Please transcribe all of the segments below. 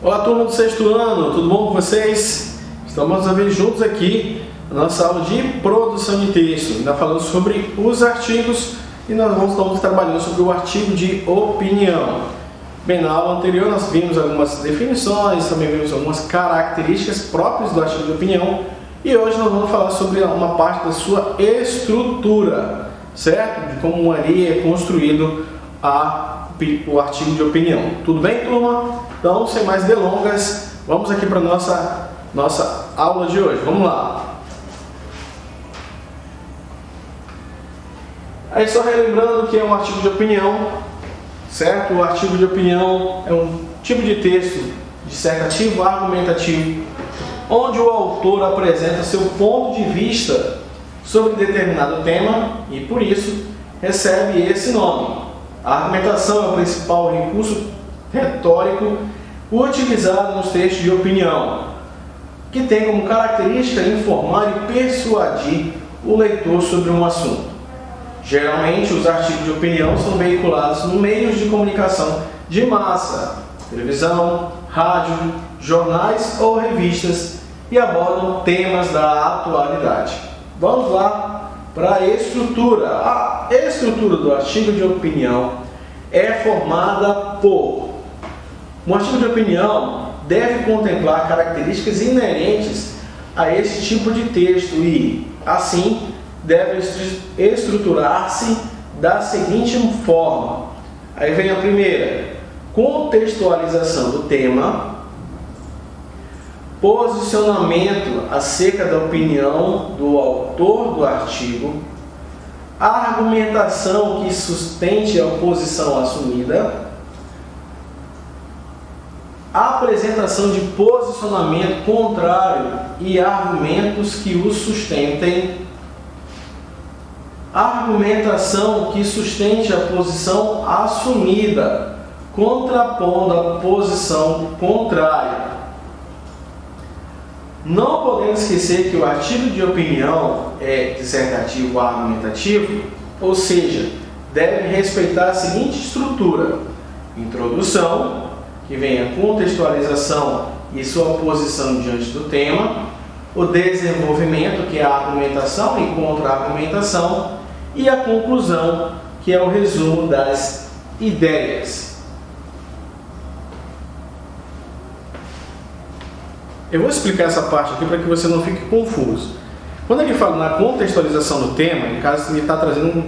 Olá, turma do sexto ano, tudo bom com vocês? Estamos a ver juntos aqui a nossa aula de produção de texto, ainda falando sobre os artigos e nós estamos trabalhando sobre o artigo de opinião. Bem, na aula anterior nós vimos algumas definições, também vimos algumas características próprias do artigo de opinião e hoje nós vamos falar sobre uma parte da sua estrutura, certo? De como ali é construído o artigo de opinião. Tudo bem, turma? Então, sem mais delongas, vamos aqui para a nossa aula de hoje. Vamos lá. Aí, só relembrando que é um artigo de opinião, certo? O artigo de opinião é um tipo de texto dissertativo, argumentativo, onde o autor apresenta seu ponto de vista sobre determinado tema e, por isso, recebe esse nome. A argumentação é o principal recurso retórico utilizado nos textos de opinião, que tem como característica informar e persuadir o leitor sobre um assunto. Geralmente, os artigos de opinião são veiculados nos meios de comunicação de massa, televisão, rádio, jornais ou revistas e abordam temas da atualidade. Vamos lá para a estrutura. A estrutura do artigo de opinião é formada por... Um artigo de opinião deve contemplar características inerentes a esse tipo de texto e, assim, deve estruturar-se da seguinte forma. Aí vem a primeira: contextualização do tema, posicionamento acerca da opinião do autor do artigo, argumentação que sustente a posição assumida, apresentação de posicionamento contrário e argumentos que o sustentem, argumentação que sustente a posição assumida, contrapondo a posição contrária. Não podemos esquecer que o artigo de opinião é dissertativo argumentativo, ou seja, deve respeitar a seguinte estrutura: introdução, que vem a contextualização e sua posição diante do tema, o desenvolvimento, que é a argumentação e contra-argumentação, e a conclusão, que é o resumo das ideias. Eu vou explicar essa parte aqui para que você não fique confuso. Quando ele fala na contextualização do tema, no caso ele está trazendo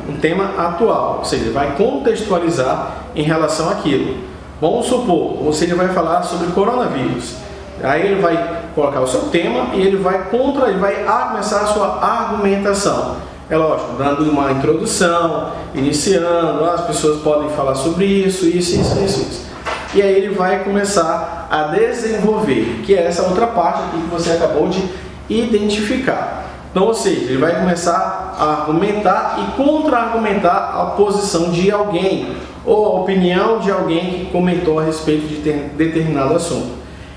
um tema atual, ou seja, ele vai contextualizar em relação àquilo. Vamos supor, ou seja, ele vai falar sobre coronavírus. Aí ele vai colocar o seu tema e ele vai começar a sua argumentação. É lógico, dando uma introdução, iniciando, as pessoas podem falar sobre isso. E aí ele vai começar a desenvolver, que é essa outra parte aqui que você acabou de identificar. Então, ou seja, ele vai começar a argumentar e contra-argumentar a posição de alguém ou a opinião de alguém que comentou a respeito de determinado assunto.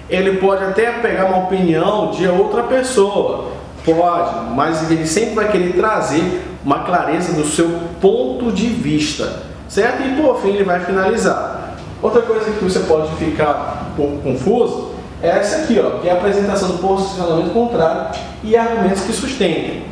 Ele pode até pegar uma opinião de outra pessoa, pode, mas ele sempre vai querer trazer uma clareza do seu ponto de vista, certo? E por fim ele vai finalizar. Outra coisa que você pode ficar um pouco confuso é essa aqui, ó, que é a apresentação do posicionamento contrário e argumentos que sustentem.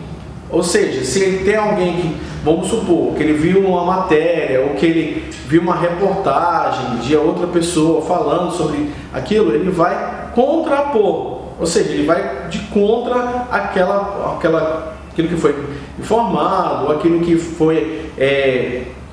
Ou seja, se ele tem alguém que, vamos supor, que ele viu uma matéria ou que ele viu uma reportagem de outra pessoa falando sobre aquilo, ele vai contrapor. Ou seja, ele vai de contra aquilo que foi informado, ou aquilo que foi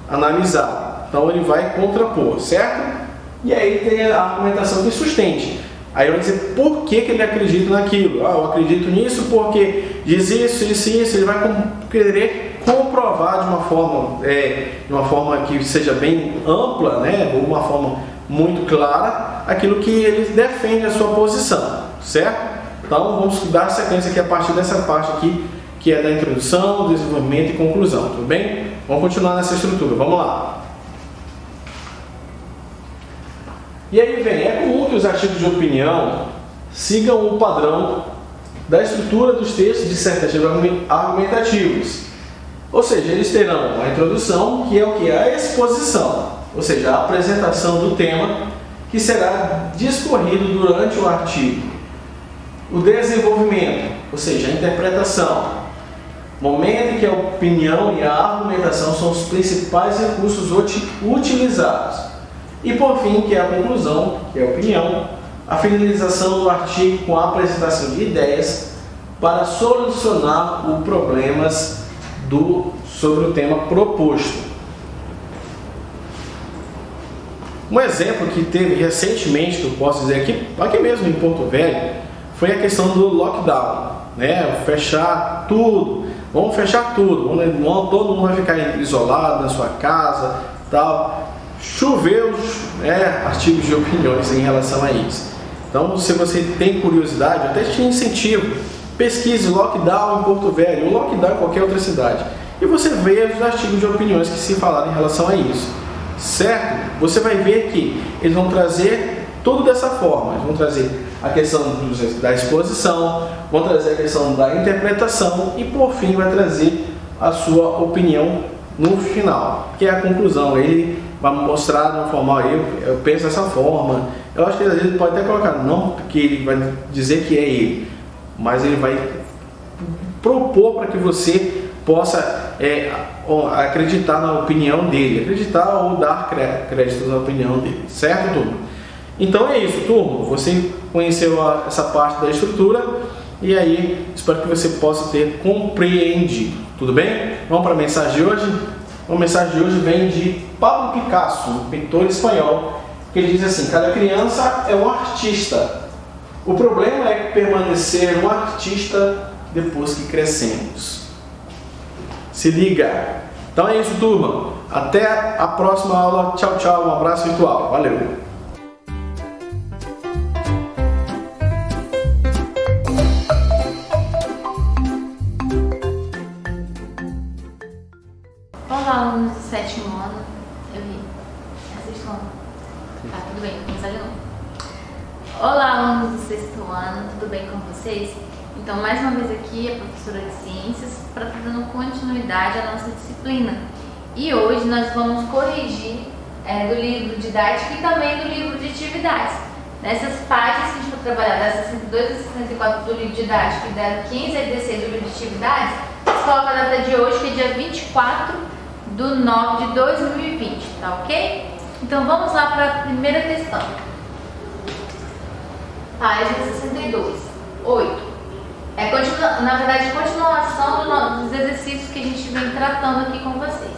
analisado. Então ele vai contrapor, certo? E aí tem a argumentação que sustente. Aí vai dizer por que ele acredita naquilo. Eu acredito nisso porque diz isso. Ele vai querer comprovar de uma forma que seja bem ampla, né? Ou uma forma muito clara, aquilo que ele defende a sua posição, certo? Então vamos dar sequência aqui a partir dessa parte aqui, que é da introdução, desenvolvimento e conclusão, tudo bem? Vamos continuar nessa estrutura, vamos lá. E aí é comum que os artigos de opinião sigam o padrão da estrutura dos textos dissertativos argumentativos. Ou seja, eles terão a introdução, que é o que? A exposição, ou seja, a apresentação do tema, que que será discorrido durante o artigo. O desenvolvimento, ou seja, a interpretação, momento em que a opinião e a argumentação são os principais recursos utilizados. E por fim, que é a conclusão, que é a opinião, a finalização do artigo com a apresentação de ideias para solucionar os problemas sobre o tema proposto. Um exemplo que teve recentemente, que eu posso dizer aqui mesmo em Porto Velho, foi a questão do lockdown, né? Fechar tudo, vamos fechar tudo, todo mundo vai ficar isolado na sua casa, tal. Choveu artigos de opiniões em relação a isso. Então, se você tem curiosidade, eu até te incentivo, pesquise lockdown em Porto Velho, ou lockdown em qualquer outra cidade, e você vê os artigos de opiniões que se falaram em relação a isso, certo? Você vai ver que eles vão trazer tudo dessa forma, eles vão trazer a questão da exposição, vão trazer a questão da interpretação e, por fim, vai trazer a sua opinião no final, que é a conclusão. Ele vai mostrar de uma forma, eu penso dessa forma. Eu acho que às vezes pode até colocar, não porque ele vai dizer que é ele, mas ele vai propor para que você possa acreditar na opinião dele, acreditar ou dar crédito na opinião dele, certo, turma? Então é isso, turma. Você conheceu essa parte da estrutura e aí espero que você possa ter compreendido. Tudo bem? Vamos para a mensagem de hoje? A mensagem de hoje vem de Pablo Picasso, um pintor espanhol, que ele diz assim: cada criança é um artista. O problema é permanecer um artista depois que crescemos. Se liga! Então é isso, turma. Até a próxima aula. Tchau, tchau. Um abraço virtual. Valeu! Olá, alunos do 7º ano. Eu ri. É 6º ano. Tá, tudo bem, vamos começar de novo. Olá, alunos do 6º ano, tudo bem com vocês? Então, mais uma vez aqui, a professora de Ciências, para estar dando continuidade à nossa disciplina. E hoje nós vamos corrigir do livro didático e também do livro de atividades. Nessas páginas que a gente vai trabalhar, das 62 a 64 do livro didático e da 15 a 16 do livro de atividades, você coloca a data de hoje, que é dia 24/9/2020, tá ok? Então vamos lá para a primeira questão. Página 62. 8. Na verdade, continuação dos exercícios que a gente vem tratando aqui com vocês.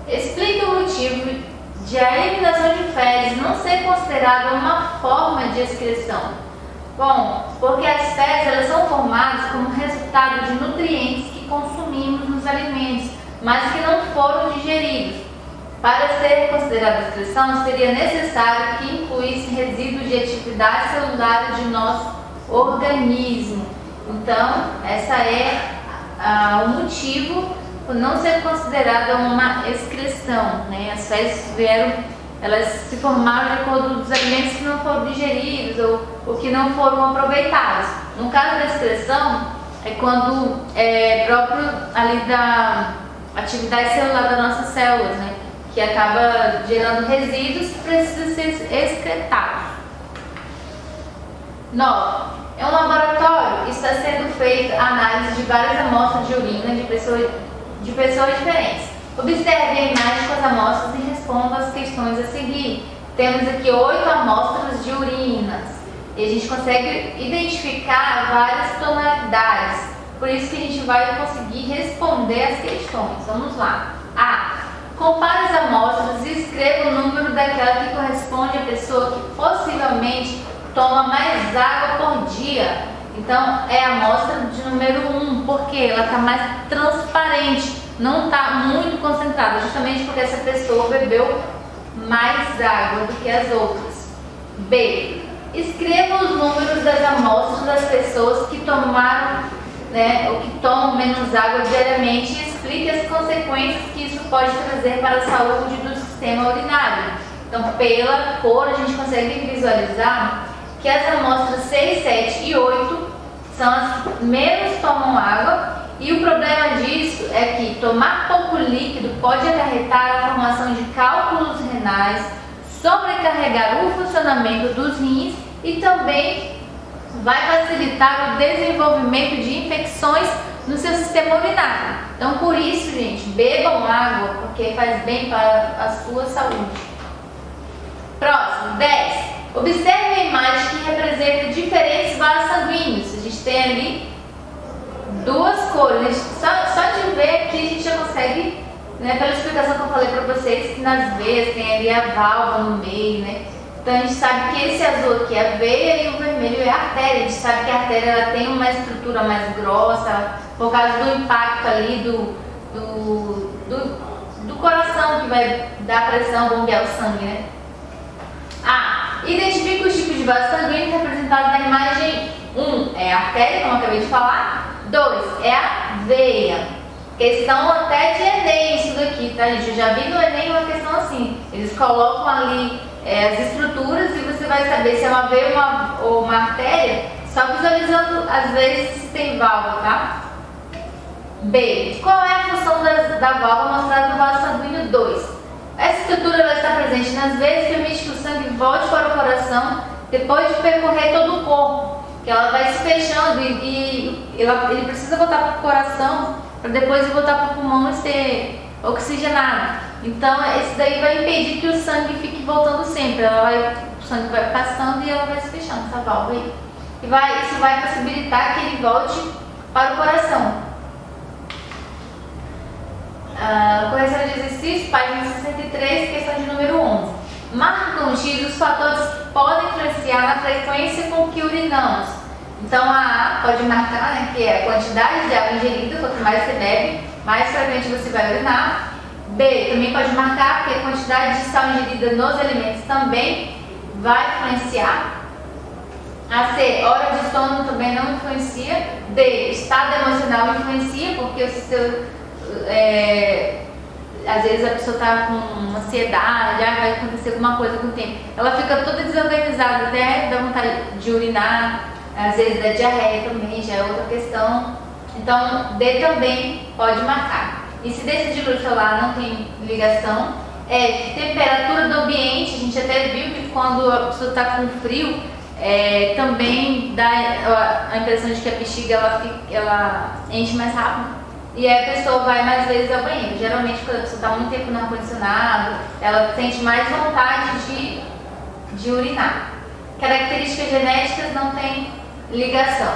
Explique o motivo de a eliminação de fezes não ser considerada uma forma de excreção. Bom, porque as fezes elas são formadas como resultado de nutrientes que consumimos nos alimentos, mas que não foram digeridos. Para ser considerada excreção, seria necessário que incluísse resíduos de atividade celular de nosso organismo. Então, essa é o motivo por não ser considerada uma excreção, né? As fezes elas se formaram de acordo com os alimentos que não foram digeridos ou que não foram aproveitados. No caso da excreção, é quando é próprio ali da atividade celular das nossas células, né? Que acaba gerando resíduos que precisam ser excretados. 9. Em um laboratório está sendo feita a análise de várias amostras de urina de pessoas diferentes. Observe a imagem com as amostras e responda as questões a seguir. Temos aqui 8 amostras de urinas e a gente consegue identificar várias tonalidades. Por isso que a gente vai conseguir responder as questões. Vamos lá. A. Compare as amostras e escreva o número daquela que corresponde à pessoa que possivelmente toma mais água por dia. Então é a amostra de número 1, porque ela está mais transparente, não está muito concentrada, justamente porque essa pessoa bebeu mais água do que as outras. B. Escreva os números das amostras das pessoas que tomaram, ou que tomam menos água diariamente e explique as consequências que isso pode trazer para a saúde do sistema urinário. Então, pela cor, a gente consegue visualizar que as amostras 6, 7 e 8 são as que menos tomam água, e o problema disso é que tomar pouco líquido pode acarretar a formação de cálculos renais, sobrecarregamento sobrecarregar o funcionamento dos rins e também vai facilitar o desenvolvimento de infecções no seu sistema urinário. Então, por isso, gente, bebam água, porque faz bem para a sua saúde. Próximo, 10. Observe a imagem que representa diferentes vasos sanguíneos. A gente tem ali duas cores. Só de ver aqui a gente já consegue, né, pela explicação que eu falei para vocês, que nas veias tem ali a válvula no meio, né? Então a gente sabe que esse azul aqui é a veia e o vermelho é a artéria. A gente sabe que a artéria ela tem uma estrutura mais grossa por causa do impacto ali do coração, que vai dar pressão, bombear o sangue, né? Identifique os tipos de vasos sanguíneos representados na imagem 1. É a artéria, como eu acabei de falar. 2. É a veia. Questão até de Enem isso daqui, tá, gente? Eu já vi no Enem uma questão assim. Eles colocam ali as estruturas e você vai saber se é uma veia ou uma artéria só visualizando, às vezes, se tem válvula, tá? B. Qual é a função da válvula mostrada no vaso sanguíneo 2? Essa estrutura ela está presente nas veias e permite que o sangue volte para o coração depois de percorrer todo o corpo. Que ela vai se fechando e ele precisa voltar para o coração para depois voltar para o pulmão e ser oxigenado. Então, esse daí vai impedir que o sangue fique voltando sempre. O sangue vai passando e ela vai se fechando, essa válvula aí. Isso vai possibilitar que ele volte para o coração. Correção de exercício, página 63, questão de número 11. Marque com X os fatores que podem influenciar na frequência com que urinamos. Então a A pode marcar, né, que é a quantidade de água ingerida. Quanto mais você bebe, mais frequente você vai urinar. B também pode marcar, porque a quantidade de sal ingerida nos alimentos também vai influenciar. A C, hora de sono também não influencia. D, estado emocional influencia, porque o seu às vezes a pessoa está com ansiedade, vai acontecer alguma coisa com o tempo. Ela fica toda desorganizada, até dá vontade de urinar, às vezes dá diarreia também, já é outra questão. Então, D também pode marcar. E se decidir o celular não tem ligação, temperatura do ambiente. A gente até viu que quando a pessoa está com frio, também dá a impressão de que a bexiga ela enche mais rápido. E aí a pessoa vai mais vezes ao banheiro. Geralmente, quando a pessoa está muito tempo no ar-condicionado, ela sente mais vontade de urinar. Características genéticas não tem ligação.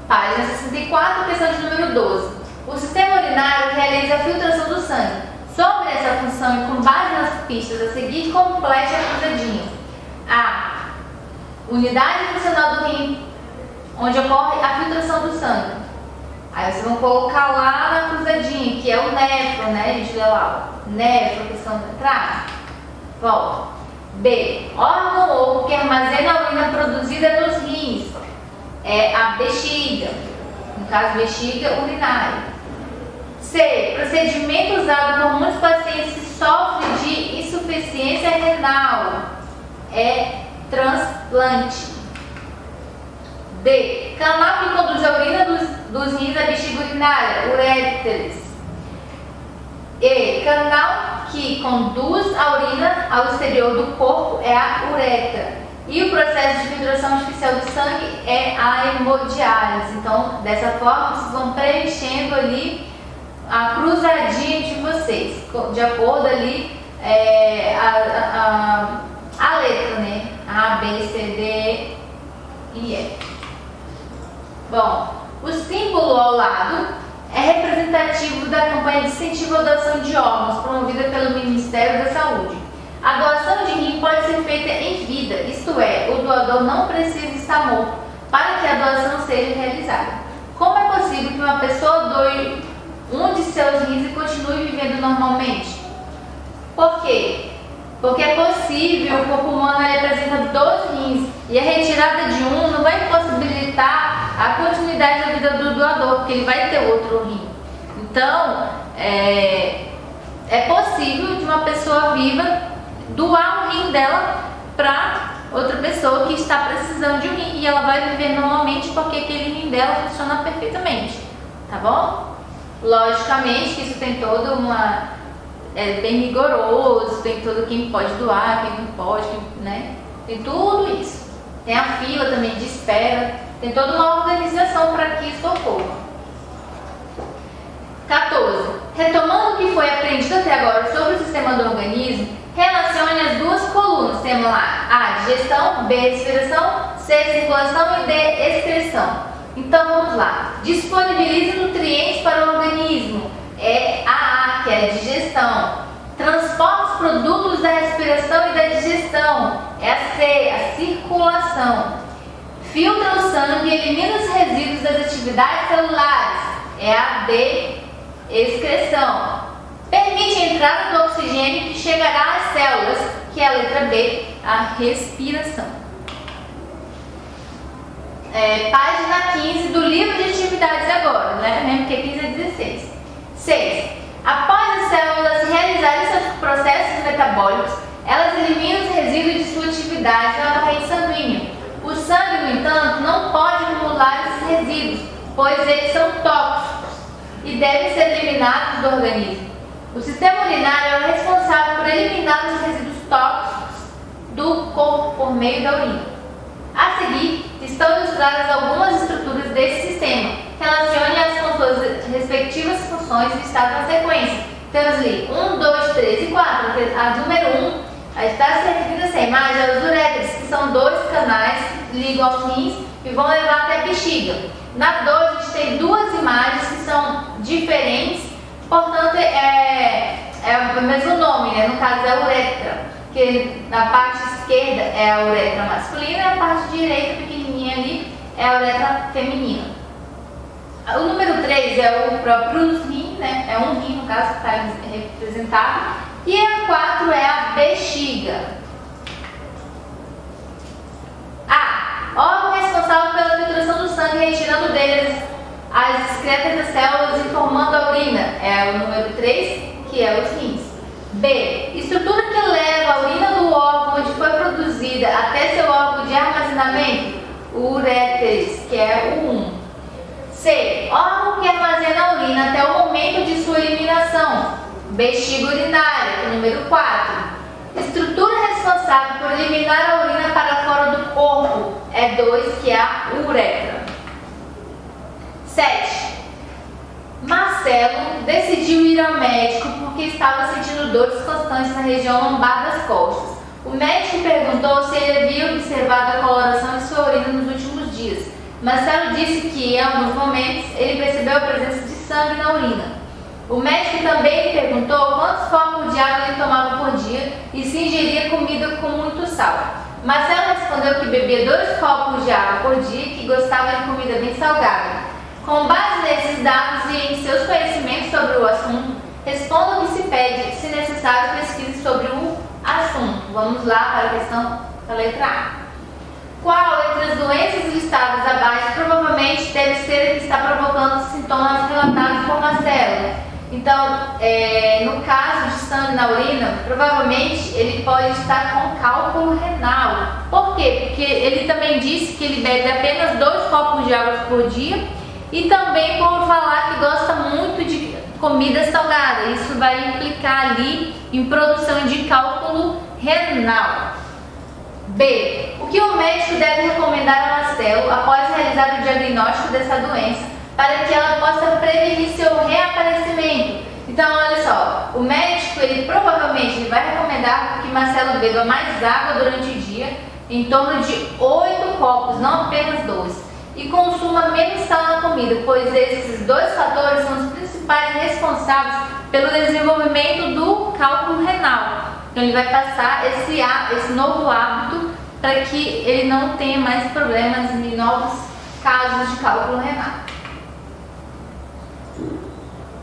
Página 64, questão de número 12. O sistema urinário realiza a filtração do sangue. Sobre essa função e com base nas pistas a seguir, complete a cruzadinha. A. Unidade funcional do rim, onde ocorre a filtração do sangue. Aí vocês vão colocar lá na cruzadinha, que é o néfron, né? A gente lê lá, néfron, questão de entrar. Volta. B. Órgão ou oco que armazena a urina produzida nos rins. É a bexiga. No caso, bexiga urinária. C. Procedimento usado por muitos pacientes que sofrem de insuficiência renal. É transplante. D. Canal que conduz a urina dos rins à bexiga urinária, uréteres. E. Canal que conduz a urina ao exterior do corpo é a uretra. E o processo de filtração artificial do sangue é a hemodiálise. Então, dessa forma, vocês vão preenchendo ali a cruzadinha de vocês, de acordo ali a letra, né? A, B, C, D e E. Bom, o símbolo ao lado é representativo da campanha de incentivo à doação de órgãos promovida pelo Ministério da Saúde. A doação de rim pode ser feita em vida, isto é, o doador não precisa estar morto para que a doação seja realizada. Como é possível que uma pessoa doe um de seus rins e continue vivendo normalmente? Por quê? Porque é possível, o corpo humano apresenta 2 rins e a retirada de um não vai possibilitar a continuidade da vida do doador, porque ele vai ter outro rim. Então, é possível de uma pessoa viva doar o rim dela para outra pessoa que está precisando de um rim e ela vai viver normalmente porque aquele rim dela funciona perfeitamente, tá bom? Logicamente que isso tem toda uma é bem rigoroso, tem todo quem pode doar, quem não pode, né? Tem tudo isso. Tem a fila também de espera, tem toda uma organização para que isso ocorra. 14. Retomando o que foi aprendido até agora sobre o sistema do organismo, relacione as duas colunas. Temos lá A, digestão, B, respiração, C, circulação e D, excreção. Então vamos lá. Disponibilize nutrientes para o organismo. É a A, que é a digestão. Transporta os produtos da respiração e da digestão. É a C, a circulação. Filtra o sangue e elimina os resíduos das atividades celulares. É a D, excreção. Permite a entrada do oxigênio que chegará às células, que é a letra B, a respiração. Página 15 do livro de atividades agora, né? Mesmo que é 15 a 16. 6. Após as células realizarem seus processos metabólicos, elas eliminam os resíduos de sua atividade na corrente sanguínea. O sangue, no entanto, não pode acumular esses resíduos, pois eles são tóxicos e devem ser eliminados do organismo. O sistema urinário é o responsável por eliminar os resíduos tóxicos do corpo por meio da urina. A seguir, estão ilustradas algumas estruturas desse sistema. Relacione-as com suas respectivas funções listadas na sequência. Temos ali 1, 2, 3 e 4. A número 1 está se referindo a essa imagem aos uréteres, que são 2 canais que ligam aos rins e vão levar até a bexiga. Na 2, a gente tem 2 imagens que são diferentes, portanto é o mesmo nome, né? No caso é uretra, que na parte esquerda é a uretra masculina e a parte direita, pequenininha ali, é a uretra feminina. O número 3 é o próprio rim, né? É um rim, no caso, que está representado. E a 4 é a bexiga. A. Órgão responsável pela filtração do sangue, retirando deles as excretas das células e formando a urina. É o número 3, que é os rins. B. Estrutura que leva a urina do órgão onde foi produzida até seu órgão de armazenamento, o uréteres, que é o 1. C. Órgão que armazena a urina até o momento de sua eliminação, bexiga urinária, que é o número 4. Estrutura responsável por eliminar a urina para fora do corpo, é 2, que é a uretra. 7. Marcelo decidiu ir ao médico porque estava sentindo dores constantes na região lombar das costas. O médico perguntou se ele havia observado a coloração de sua urina nos últimos dias. Marcelo disse que, em alguns momentos, ele percebeu a presença de sangue na urina. O médico também lhe perguntou quantos copos de água ele tomava por dia e se ingeria comida com muito sal. Marcelo respondeu que bebia 2 copos de água por dia e que gostava de comida bem salgada. Com base nesses dados e em seus conhecimentos sobre o assunto, responda o que se pede, se necessário, pesquise sobre o assunto. Vamos lá para a questão da letra A. Qual entre as doenças listadas abaixo provavelmente deve ser a que está provocando os sintomas relatados por Marcelo? Então, no caso de sangue na urina, provavelmente ele pode estar com cálculo renal. Por quê? Porque ele também disse que ele bebe apenas 2 copos de água por dia. E também por falar que gosta muito de comida salgada. Isso vai implicar ali em produção de cálculo renal. B. O que o médico deve recomendar a Marcelo após realizar o diagnóstico dessa doença para que ela possa prevenir seu reaparecimento? Então, olha só, o médico provavelmente vai recomendar que Marcelo beba mais água durante o dia, em torno de 8 copos, não apenas 2. E consuma menos sal na comida, pois esses 2 fatores são os principais responsáveis pelo desenvolvimento do cálculo renal. Então ele vai passar esse novo hábito para que ele não tenha mais problemas em novos casos de cálculo renal.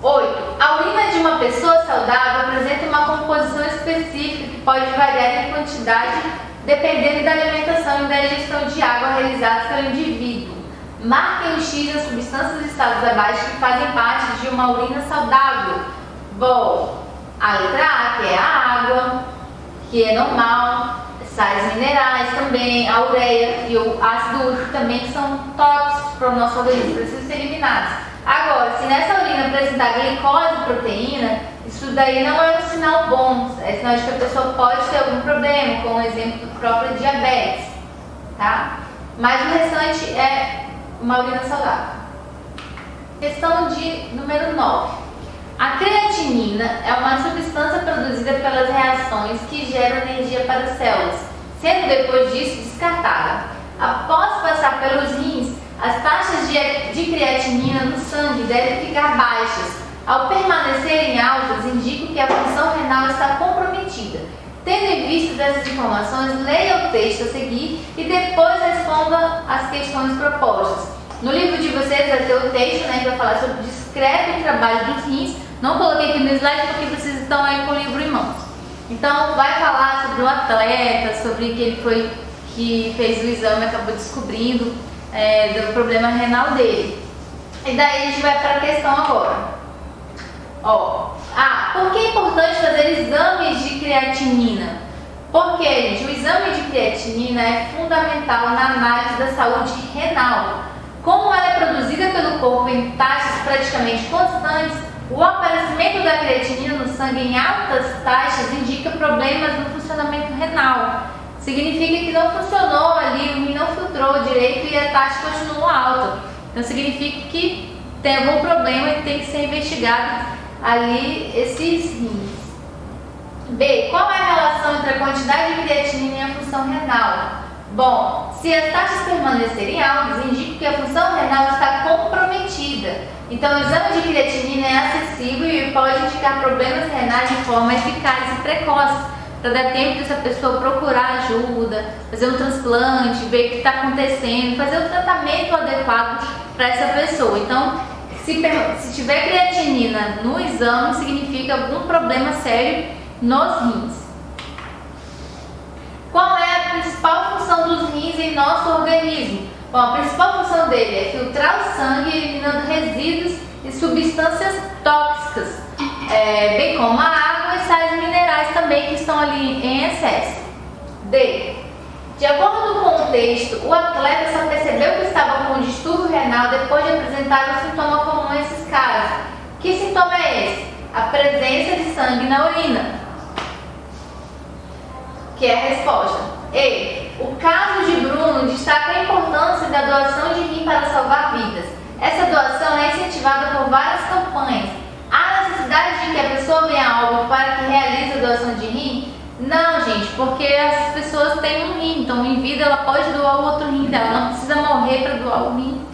8. A urina de uma pessoa saudável apresenta uma composição específica que pode variar em quantidade dependendo da alimentação e da ingestão de água realizadas pelo indivíduo. Marquem o X nas substâncias listadas abaixo que fazem parte de uma urina saudável. Bom, a letra A, que é a água, que é normal, sais minerais também, a ureia e o ácido úrico também são tóxicos para o nosso organismo, precisam ser eliminados. Agora, se nessa urina apresentar glicose e proteína, isso Isso daí não é um sinal bom, é sinal de que a pessoa pode ter algum problema, como o exemplo do próprio diabetes, tá? Mas o restante é uma urina saudável. Questão de número 9. A creatinina é uma substância produzida pelas reações que geram energia para as células, sendo depois disso descartada. Após passar pelos rins, as taxas de creatinina no sangue devem ficar baixas. Ao permanecerem altas, indicam que a função renal está comprometida. Tendo em vista essas informações, leia o texto a seguir e depois responda as questões propostas. No livro de vocês vai ter o texto, né, que vai falar sobre o discreto trabalho dos rins. Não coloquei aqui no slide porque vocês estão aí com o livro em mãos. Então vai falar sobre o atleta, sobre que fez o exame e acabou descobrindo do problema renal dele. E daí a gente vai para a questão agora. Por que é importante fazer exames de creatinina? Porque, gente, o exame de creatinina é fundamental na análise da saúde renal. Como ela é produzida pelo corpo em taxas praticamente constantes, o aparecimento da creatinina no sangue em altas taxas indica problemas no funcionamento renal. Significa que não funcionou ali, o rim não filtrou direito e a taxa continuou alta. Então significa que tem algum problema e tem que ser investigado ali esses rins. B. Qual é a relação entre a quantidade de creatinina e a função renal? Bom, se as taxas permanecerem altas, indica que a função renal está comprometida. Então, o exame de creatinina é acessível e pode indicar problemas renais de forma eficaz e precoce, para dar tempo dessa pessoa procurar ajuda, fazer um transplante, ver o que está acontecendo, fazer o tratamento adequado para essa pessoa. Então, se tiver creatinina no exame, significa algum problema sério nos rins. Qual é a principal função dos rins em nosso organismo? Bom, a principal função dele é filtrar o sangue, eliminando resíduos e substâncias tóxicas, bem como a água e sais minerais também que estão ali em excesso. D. De acordo com o texto, o atleta só percebeu que estava com distúrbio renal depois de apresentar um sintoma comum a esses casos. Que sintoma é esse? A presença de sangue na urina. Que é a resposta. E. O caso de Bruno destaca a importância da doação de rim para salvar vidas. Essa doação é incentivada por várias campanhas. Há necessidade de que a pessoa venha a óbito para que realize a doação de rim? Não, gente, porque as pessoas têm um rim, então em vida ela pode doar o outro rim dela, não precisa morrer para doar o rim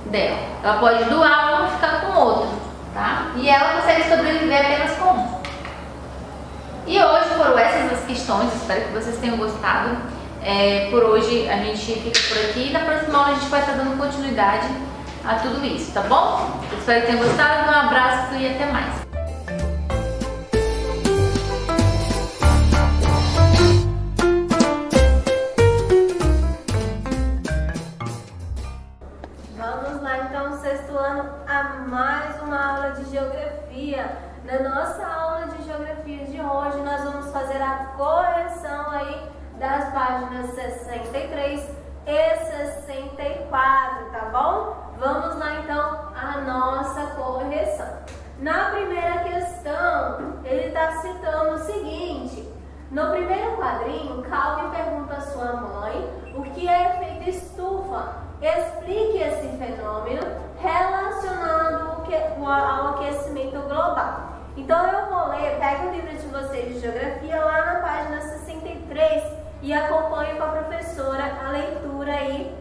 dela. Ela pode doar ou ficar com outro, tá? E ela consegue sobreviver apenas com um. E hoje foram essas as questões, espero que vocês tenham gostado. Por hoje a gente fica por aqui e na próxima aula a gente vai estar dando continuidade a tudo isso, tá bom? Espero que tenham gostado, um abraço e até mais. Vamos lá então, sexto ano, a mais uma aula de geografia. Na nossa aula de geografia de hoje, nós vamos fazer a correção aí das páginas 63 e 64, tá bom? Vamos lá então a nossa correção. Na primeira questão, ele está citando o seguinte: no primeiro quadrinho, Calvin pergunta à sua mãe o que é efeito estufa. Explique esse fenômeno relacionando ao aquecimento global. Então eu vou ler, pega o livro de vocês de geografia lá na página 63 e acompanhe com a professora a leitura aí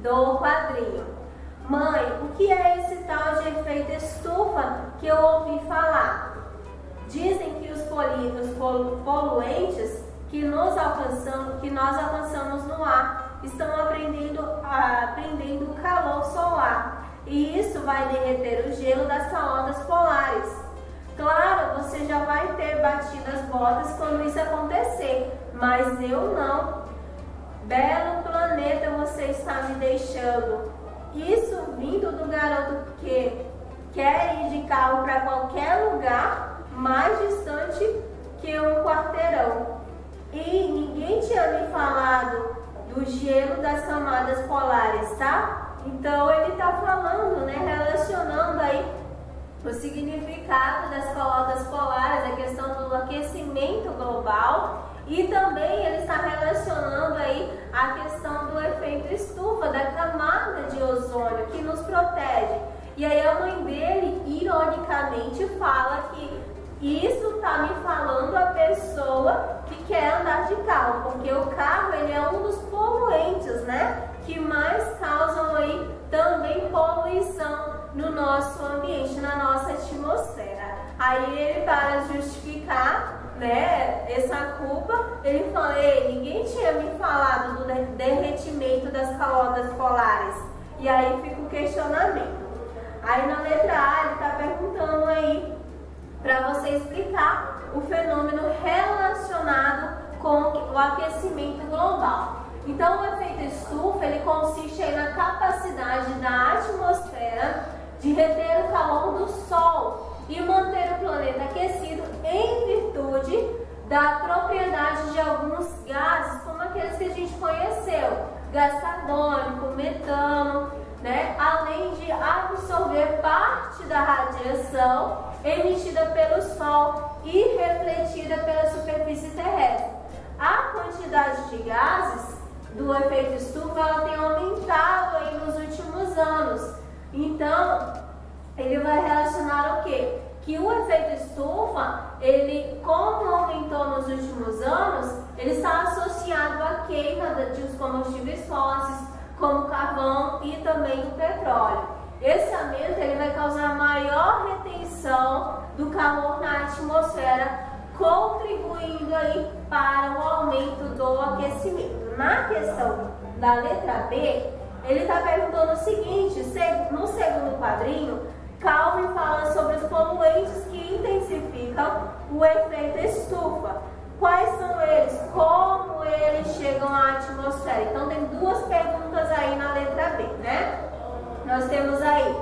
do quadrinho. Mãe, o que é esse tal de efeito estufa que eu ouvi falar? Dizem que os poluentes que nós alcançamos no ar estão aprendendo o calor solar, e isso vai derreter o gelo das calotas polares. Claro, você já vai ter batido as botas quando isso acontecer, mas eu não. Belo planeta você está me deixando. Isso vindo do garoto que quer ir de carro para qualquer lugar mais distante que um quarteirão. E ninguém tinha me falado do gelo das camadas polares, tá? Então ele está falando, né, relacionando aí o significado das calotas polares, global, e também ele está relacionando aí a questão do efeito estufa, da camada de ozônio que nos protege. E aí a mãe dele, ironicamente, fala que isso está me falando a pessoa que quer andar de carro, porque o carro ele é um dos poluentes, né, que mais causam aí também poluição no nosso ambiente, na nossa atmosfera. Aí ele, para justificar, né, essa culpa, ele fala: ei, ninguém tinha me falado do derretimento das calotas polares. E aí fica o questionamento. Aí na letra A ele está perguntando aí para você explicar o fenômeno relacionado com o aquecimento global. Então o efeito estufa ele consiste aí na capacidade da atmosfera de reter o calor do Sol e manter o planeta aquecido em virtude da propriedade de alguns gases, como aqueles que a gente conheceu, gás carbônico, metano, né? Além de absorver parte da radiação emitida pelo Sol e refletida pela superfície terrestre. A quantidade de gases do efeito estufa ela tem aumentado aí nos últimos anos. Então, ele vai relacionar o quê? Que o efeito estufa, ele, como aumentou nos últimos anos, ele está associado à queima de combustíveis fósseis, como o carvão e também o petróleo. Esse aumento ele vai causar maior retenção do calor na atmosfera, contribuindo aí para o aumento do aquecimento. Na questão da letra B, ele está perguntando o seguinte: no segundo quadrinho, Calvin fala sobre os poluentes que intensificam o efeito estufa. Quais são eles? Como eles chegam à atmosfera? Então tem duas perguntas aí na letra B, né? Nós temos aí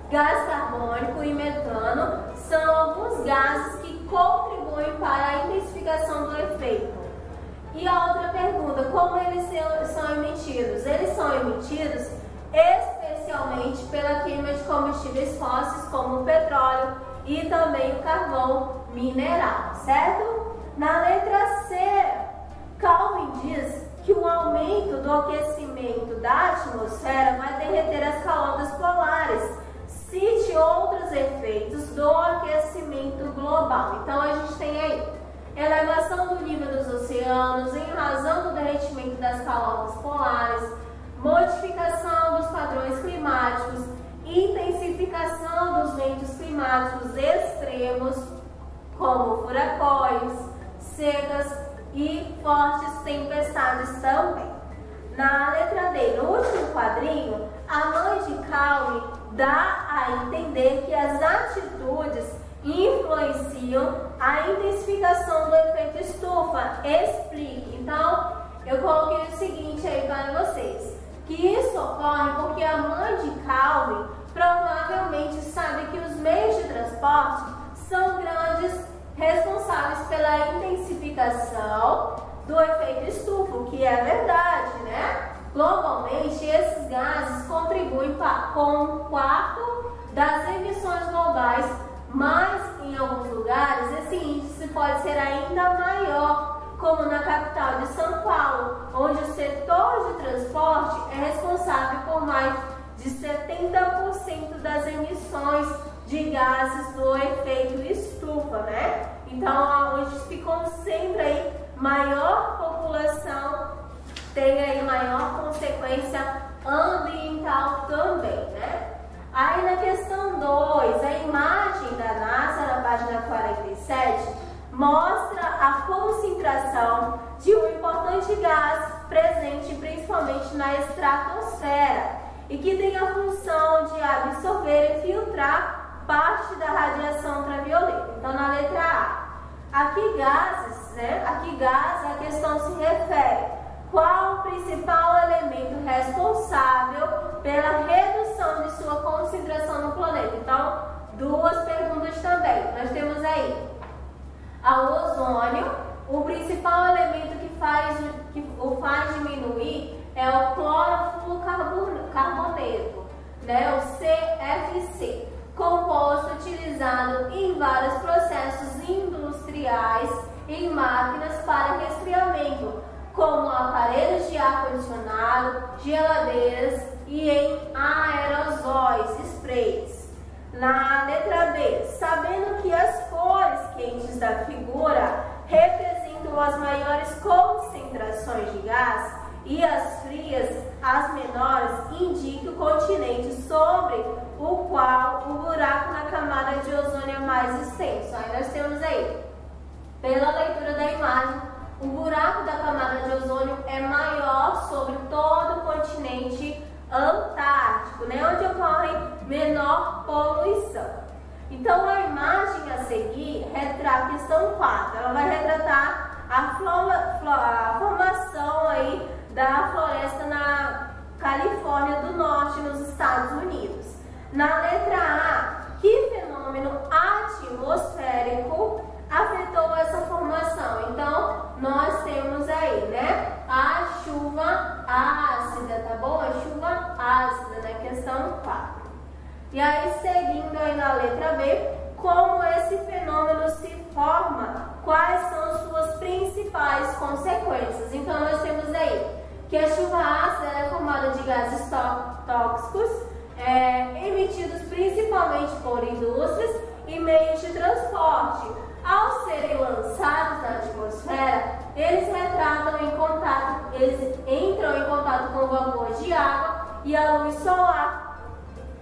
gás carbônico e metano, são alguns gases que contribuem para a intensificação do efeito. E a outra pergunta, como eles são emitidos? Eles são emitidos especialmente pela queima de combustíveis fósseis, como o petróleo e também o carvão mineral, certo? Na letra C, Calvin diz que o aumento do aquecimento da atmosfera vai derreter as calotas polares. Cite outros efeitos do aquecimento global. Então a gente tem aí elevação do nível dos oceanos em razão do derretimento das calotas polares, modificação dos padrões climáticos, intensificação dos ventos climáticos extremos, como furacões, secas e fortes tempestades também. Na letra D, no último quadrinho, a mãe de Calvin dá a entender que as atitudes influenciam a intensificação do efeito estufa. Explique. Então, eu coloquei o seguinte aí para vocês, que isso ocorre porque a mãe de Calvin provavelmente sabe que os meios de transporte são grandes responsáveis pela intensificação do efeito estufa, o que é verdade, né? Globalmente, esses gases contribuem com um quarto das emissões globais, mas em alguns lugares esse índice pode ser ainda maior, como na capital de São Paulo, onde o setor de transporte é responsável por mais de 70% das emissões de gases do efeito estufa, né? Então, onde se concentra aí maior população, tem aí maior consequência ambiental também, né? Aí na questão 2, a imagem da NASA na página 47 mostra a concentração de um importante gás presente principalmente na estratosfera e que tem a função de absorver e filtrar parte da radiação ultravioleta. Então, na letra A, aqui gases, né? Aqui gás, a questão se refere: qual o principal elemento responsável pela redução de sua concentração no planeta? Então, duas perguntas também. Nós temos aí o ozônio. O principal elemento que o faz diminuir é o clorofluorcarboneto, né? O CFC, composto utilizado em vários processos industriais em máquinas para resfriamento, como aparelhos de ar-condicionado, geladeiras e em aerosóis, sprays. Na letra B, sabendo que as cores quentes da figura representam as maiores concentrações de gás e as frias, as menores, indique o continente sobre o qual o buraco na camada de ozônio é mais extenso. Aí nós temos aí, pela leitura da imagem, o buraco da camada de ozônio é maior sobre todo o continente antártico, né, onde ocorre menor poluição. Então a imagem a seguir retrata a questão 4. Ela vai retratar a formação aí da floresta na Califórnia do Norte, nos Estados Unidos. Na letra A, que fenômeno atmosférico afetou essa formação? Então, nós temos aí, né, a chuva ácida, tá bom? A chuva ácida, na questão 4. E aí, seguindo aí na letra B, como esse fenômeno se forma, quais são suas principais consequências? Então, nós temos aí que a chuva ácida é formada de gases tóxicos, emitidos principalmente por indústrias e meios de transporte. Ao serem lançados na atmosfera, eles entram em contato com o vapor de água e a luz solar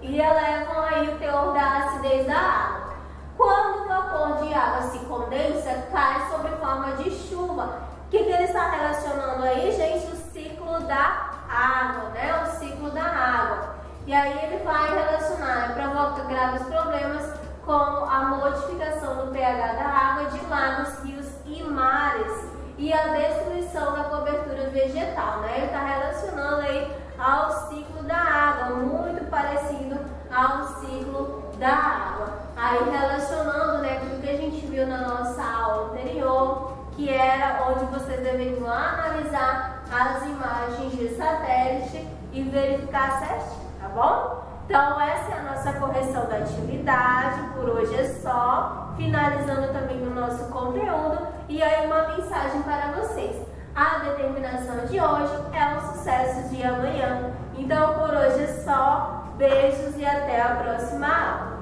e elevam aí o teor da acidez da água. Quando o vapor de água se condensa, cai sob forma de chuva. O que ele está relacionando aí, gente? O ciclo da água, né? O ciclo da água. E aí ele vai relacionar, provoca graves problemas como a modificação do pH da água de lagos, rios e mares e a destruição da cobertura vegetal, né? Ele está relacionando aí ao ciclo da água, muito parecido ao ciclo da água. Aí relacionando, né, com o que a gente viu na nossa aula anterior, que era onde vocês deveriam analisar as imagens de satélite e verificar certinho, tá bom? Então essa é a nossa correção da atividade, por hoje é só, finalizando também o nosso conteúdo e aí uma mensagem para vocês. A determinação de hoje é um sucesso de amanhã. Então por hoje é só, beijos e até a próxima aula.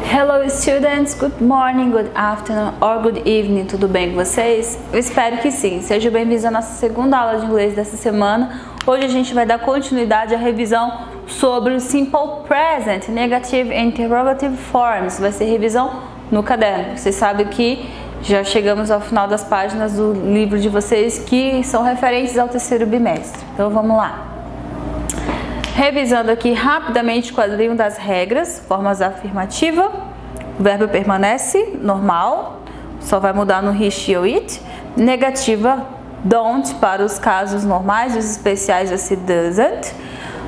Hello students, good morning, good afternoon or good evening, tudo bem com vocês? Eu espero que sim. Sejam bem-vindos à nossa segunda aula de inglês dessa semana. Hoje a gente vai dar continuidade à revisão sobre o Simple Present, Negative e Interrogative Forms. Vai ser revisão no caderno. Vocês sabem que já chegamos ao final das páginas do livro de vocês que são referentes ao terceiro bimestre. Então vamos lá. Revisando aqui rapidamente o quadrinho das regras, formas afirmativa, o verbo permanece normal, só vai mudar no he, she ou it. Negativa, don't para os casos normais, os especiais vai ser doesn't.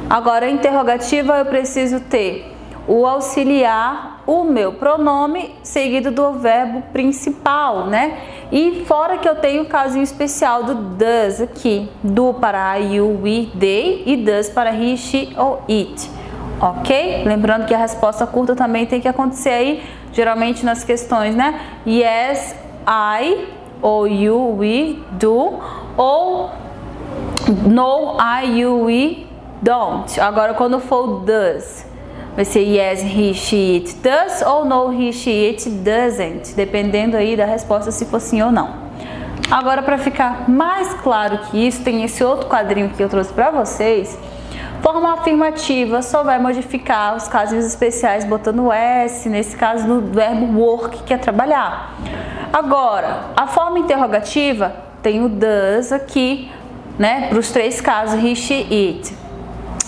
Agora, interrogativa, eu preciso ter o auxiliar, o meu pronome, seguido do verbo principal, né? E fora que eu tenho o casinho especial do does aqui, do para I, you, we, they e does para he, she ou it, ok? Lembrando que a resposta curta também tem que acontecer aí, geralmente nas questões, né? Yes, I, ou you, we, do, ou no, I, you, we, don't. Agora quando for does, vai ser yes, he, she, it does ou no, he, she, it doesn't, dependendo aí da resposta se for sim ou não. Agora, para ficar mais claro que isso, tem esse outro quadrinho que eu trouxe para vocês. Forma afirmativa só vai modificar os casos especiais botando S, nesse caso no verbo work, que é trabalhar. Agora, a forma interrogativa tem o does aqui, né, para os três casos, he, she, it.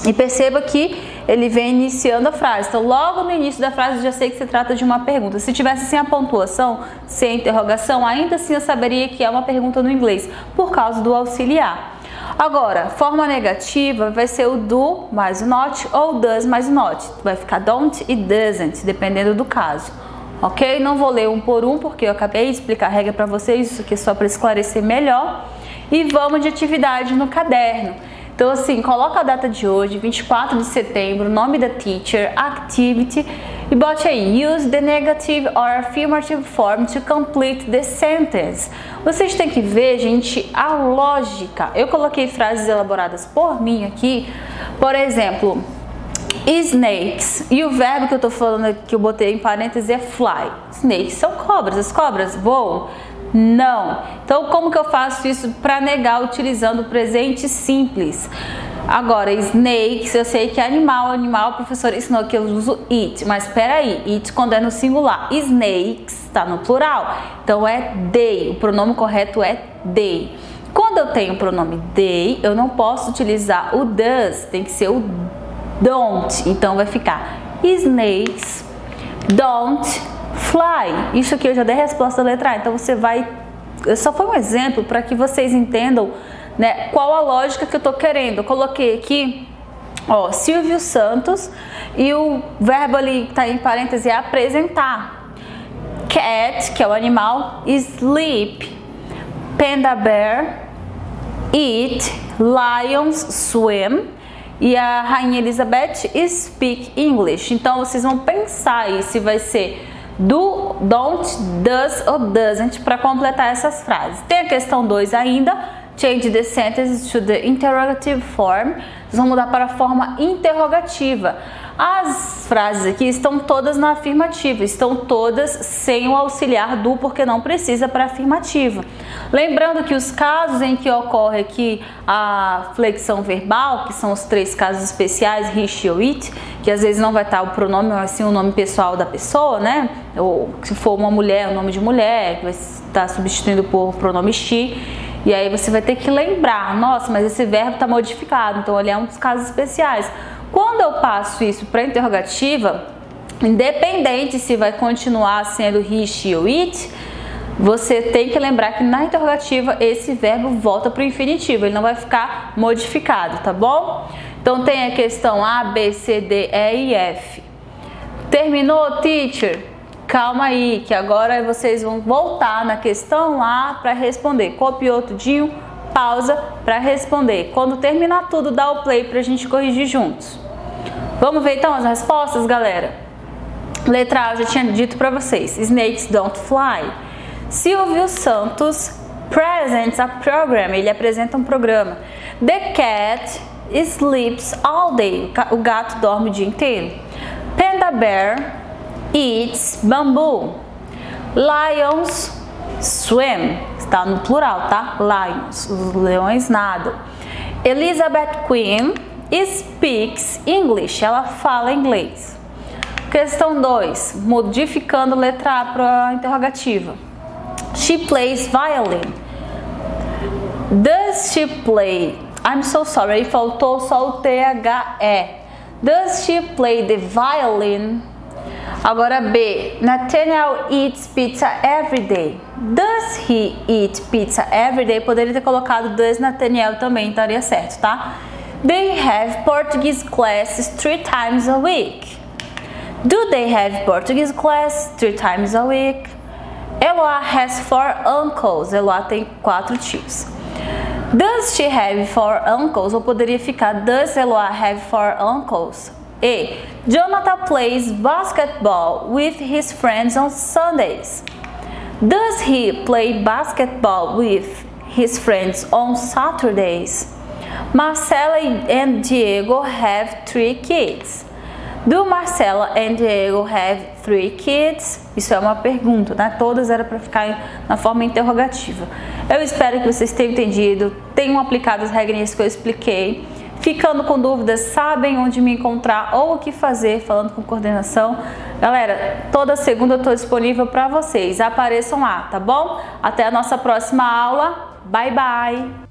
E perceba que ele vem iniciando a frase. Então, logo no início da frase, eu já sei que se trata de uma pergunta. Se tivesse sem a pontuação, sem a interrogação, ainda assim eu saberia que é uma pergunta no inglês, por causa do auxiliar. Agora, forma negativa vai ser o do mais o not ou does mais o not. Vai ficar don't e doesn't, dependendo do caso. Ok? Não vou ler um por um, porque eu acabei de explicar a regra para vocês, isso aqui é só para esclarecer melhor. E vamos de atividade no caderno. Então assim, coloca a data de hoje, 24 de setembro, nome da teacher, activity, e bote aí, use the negative or affirmative form to complete the sentence. Vocês têm que ver, gente, a lógica. Eu coloquei frases elaboradas por mim aqui, por exemplo, snakes, e o verbo que eu tô falando aqui, que eu botei em parênteses, é fly. Snakes são cobras, as cobras voam? Não. Então, como que eu faço isso para negar utilizando o presente simples? Agora, snakes, eu sei que é animal, a professora ensinou que eu uso it, mas espera aí, it quando é no singular, snakes está no plural, então é they, o pronome correto é they. Quando eu tenho o pronome they, eu não posso utilizar o does, tem que ser o don't, então vai ficar snakes don't fly. Isso aqui eu já dei a resposta da letra A, então você vai, só foi um exemplo para que vocês entendam, né, qual a lógica que eu tô querendo. Eu coloquei aqui, ó, Silvio Santos, e o verbo ali que tá em parênteses é apresentar. Cat, que é o animal, sleep. Panda bear, eat. Lions swim. E a Rainha Elizabeth speak English. Então vocês vão pensar aí se vai ser do, don't, does ou doesn't para completar essas frases. Tem a questão 2 ainda. Change the sentence to the interrogative form. Vocês vão mudar para a forma interrogativa. As frases aqui estão todas na afirmativa, estão todas sem o auxiliar do, porque não precisa para afirmativa. Lembrando que os casos em que ocorre aqui a flexão verbal, que são os 3 casos especiais, he ou it, que às vezes não vai estar o pronome, mas sim o nome pessoal da pessoa, né? Ou se for uma mulher, o nome de mulher, que vai estar substituindo por pronome she. E aí você vai ter que lembrar, nossa, mas esse verbo está modificado, então ele é um dos casos especiais. Quando eu passo isso para interrogativa, independente se vai continuar sendo he, she ou it, você tem que lembrar que na interrogativa esse verbo volta para o infinitivo, ele não vai ficar modificado, tá bom? Então tem a questão A, B, C, D, E e F. Terminou, teacher? Calma aí, que agora vocês vão voltar na questão A para responder. Copiou tudinho, pausa para responder. Quando terminar tudo, dá o play para a gente corrigir juntos. Vamos ver então as respostas, galera? Letra A, eu já tinha dito para vocês. Snakes don't fly. Silvio Santos presents a program. Ele apresenta um programa. The cat sleeps all day. O gato dorme o dia inteiro. Panda bear eats bamboo. Lions swim. Está no plural, tá? Lions. Os leões nadam. Elizabeth Queen speaks English. Ela fala inglês. Questão 2. Modificando letra A para a interrogativa. She plays violin. Does she play? I'm so sorry, faltou só o THE. Does she play the violin? Agora B. Nathaniel eats pizza every day. Does he eat pizza every day? Poderia ter colocado does Nathaniel também, estaria certo, tá? They have Portuguese classes 3 times a week. Do they have Portuguese class 3 times a week? Eloá has 4 uncles. Eloá tem 4 tios. Does she have 4 uncles? Ou poderia ficar does Eloá have 4 uncles? E. Jonathan plays basketball with his friends on Sundays. Does he play basketball with his friends on Saturdays? Marcela and Diego have 3 kids. Do Marcela and Diego have 3 kids? Isso é uma pergunta, né? Todas era para ficar na forma interrogativa. Eu espero que vocês tenham entendido, tenham aplicado as regrinhas que eu expliquei. Ficando com dúvidas, sabem onde me encontrar ou o que fazer, falando com coordenação. Galera, toda segunda eu estou disponível para vocês. Apareçam lá, tá bom? Até a nossa próxima aula. Bye, bye!